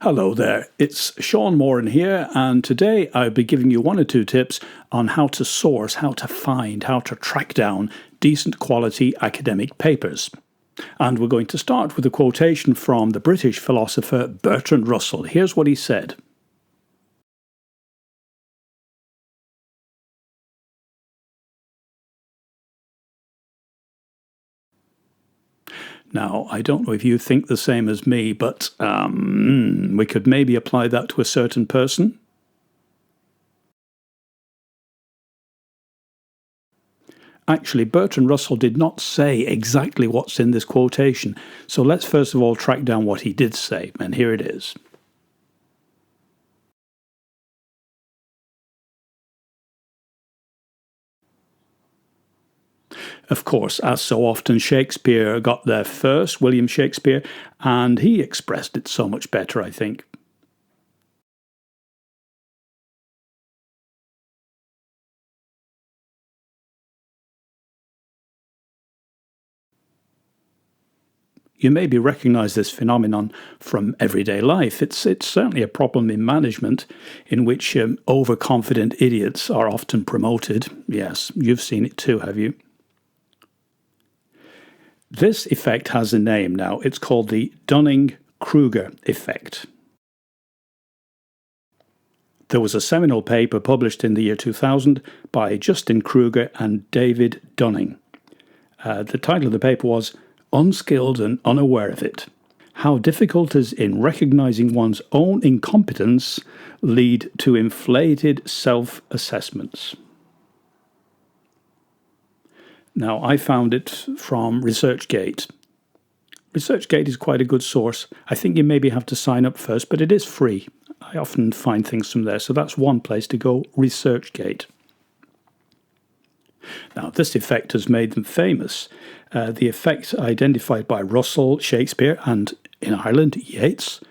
Hello there, it's Sean Moran here, and today I'll be giving you one or two tips on how to source, how to find, how to track down decent quality academic papers. And we're going to start with a quotation from the British philosopher Bertrand Russell. Here's what he said. Now, I don't know if you think the same as me, but we could maybe apply that to a certain person. Actually, Bertrand Russell did not say exactly what's in this quotation, so let's first of all track down what he did say, and here it is. Of course, as so often, Shakespeare got there first, William Shakespeare, and he expressed it so much better, I think. You maybe recognise this phenomenon from everyday life. It's certainly a problem in management in which overconfident idiots are often promoted. Yes, you've seen it too, have you? This effect has a name now. It's called the Dunning-Kruger effect. There was a seminal paper published in the year 2000 by Justin Kruger and David Dunning. The title of the paper was Unskilled and Unaware of It. How difficulties in recognizing one's own incompetence lead to inflated self-assessments. Now, I found it from ResearchGate. ResearchGate is quite a good source. I think you maybe have to sign up first, but it is free. I often find things from there, so that's one place to go, ResearchGate. Now, this effect has made them famous. The effect identified by Russell, Shakespeare, and in Ireland, Yeats,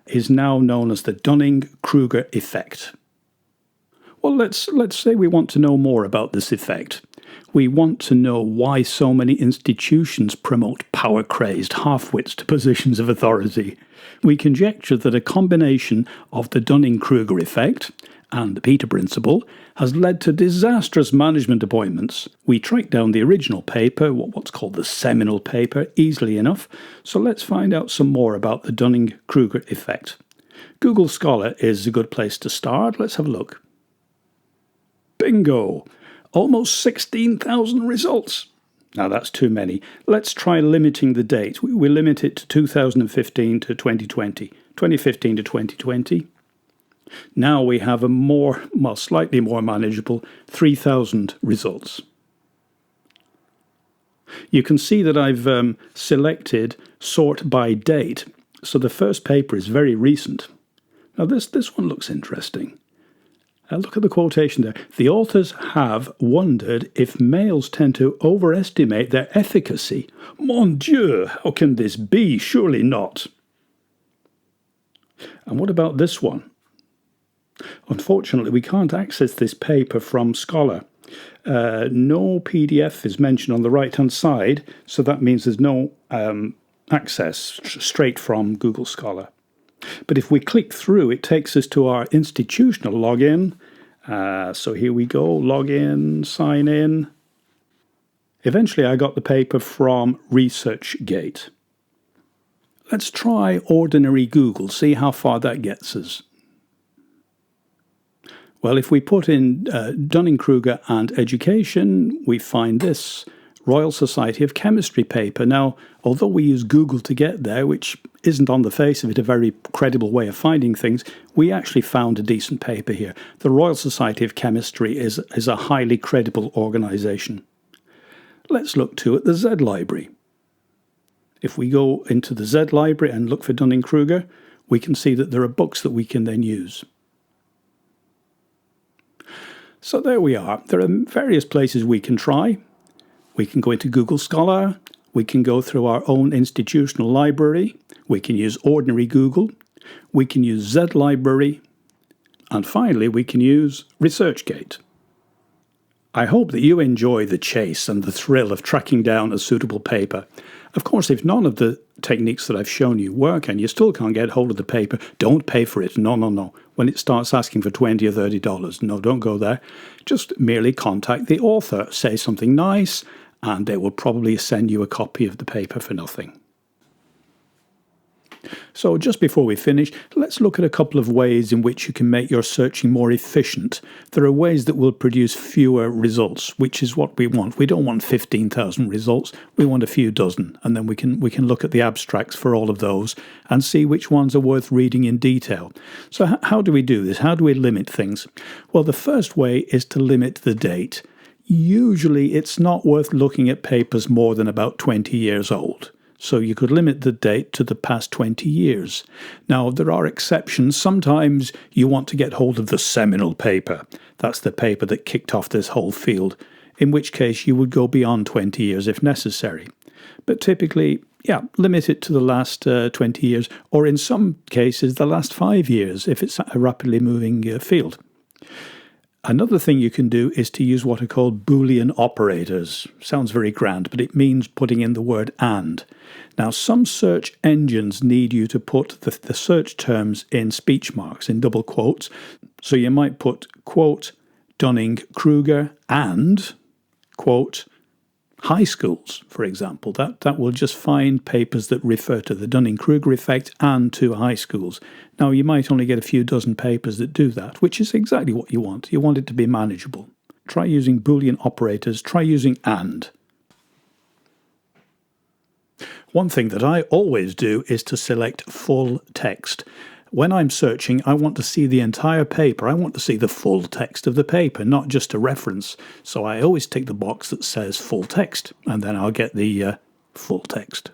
is now known as the Dunning-Kruger effect. Well, let's say we want to know more about this effect. We want to know why so many institutions promote power-crazed half-wits to positions of authority. We conjecture that a combination of the Dunning-Kruger effect and the Peter Principle has led to disastrous management appointments. We track down the original paper, what's called the seminal paper, easily enough, so let's find out some more about the Dunning-Kruger effect. Google Scholar is a good place to start. Let's have a look. Bingo! Almost 16,000 results. Now that's too many. Let's try limiting the date. We limit it to 2015 to 2020. 2015 to 2020. Now we have a slightly more manageable 3,000 results. You can see that I've selected sort by date. So the first paper is very recent. Now this one looks interesting. Look at the quotation there. The authors have wondered if males tend to overestimate their efficacy. Mon Dieu, how can this be? Surely not. And what about this one? Unfortunately, we can't access this paper from Scholar. No PDF is mentioned on the right-hand side, so that means there's no access straight from Google Scholar. But if we click through, it takes us to our institutional login. So here we go, login, sign in. Eventually I got the paper from ResearchGate. Let's try ordinary Google, see how far that gets us. Well, if we put in Dunning-Kruger and education, we find this Royal Society of Chemistry paper. Now, although we use Google to get there, which isn't on the face of it a very credible way of finding things, we actually found a decent paper here. The Royal Society of Chemistry is a highly credible organisation. Let's look too at the Z Library. If we go into the Z Library and look for Dunning-Kruger, we can see that there are books that we can then use. So there we are. There are various places we can try. We can go into Google Scholar, we can go through our own institutional library, we can use ordinary Google, we can use Z Library, and finally we can use ResearchGate. I hope that you enjoy the chase and the thrill of tracking down a suitable paper. Of course, if none of the techniques that I've shown you work and you still can't get hold of the paper, don't pay for it. No, no, no. When it starts asking for $20 or $30, no, don't go there. Just merely contact the author, say something nice, and they will probably send you a copy of the paper for nothing. So just before we finish, let's look at a couple of ways in which you can make your searching more efficient. There are ways that will produce fewer results, which is what we want. We don't want 15,000 results. We want a few dozen, and then we can look at the abstracts for all of those and see which ones are worth reading in detail. So how do we do this? How do we limit things? Well, the first way is to limit the date. Usually it's not worth looking at papers more than about 20 years old. So you could limit the date to the past 20 years. Now, there are exceptions. Sometimes you want to get hold of the seminal paper. That's the paper that kicked off this whole field, in which case you would go beyond 20 years if necessary. But typically, limit it to the last 20 years, or in some cases, the last 5 years, if it's a rapidly moving field. Another thing you can do is to use what are called Boolean operators. Sounds very grand, but it means putting in the word and. Now, some search engines need you to put the search terms in speech marks, in double quotes. So you might put, quote, Dunning-Kruger and, quote, high schools, for example. That will just find papers that refer to the Dunning-Kruger effect and to high schools. Now, you might only get a few dozen papers that do that, which is exactly what you want. You want it to be manageable. Try using Boolean operators. Try using and. One thing that I always do is to select full text. When I'm searching, I want to see the entire paper. I want to see the full text of the paper, not just a reference. So I always tick the box that says full text, and then I'll get the full text.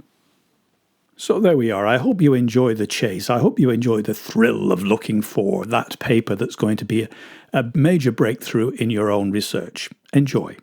So there we are. I hope you enjoy the chase. I hope you enjoy the thrill of looking for that paper that's going to be a major breakthrough in your own research. Enjoy.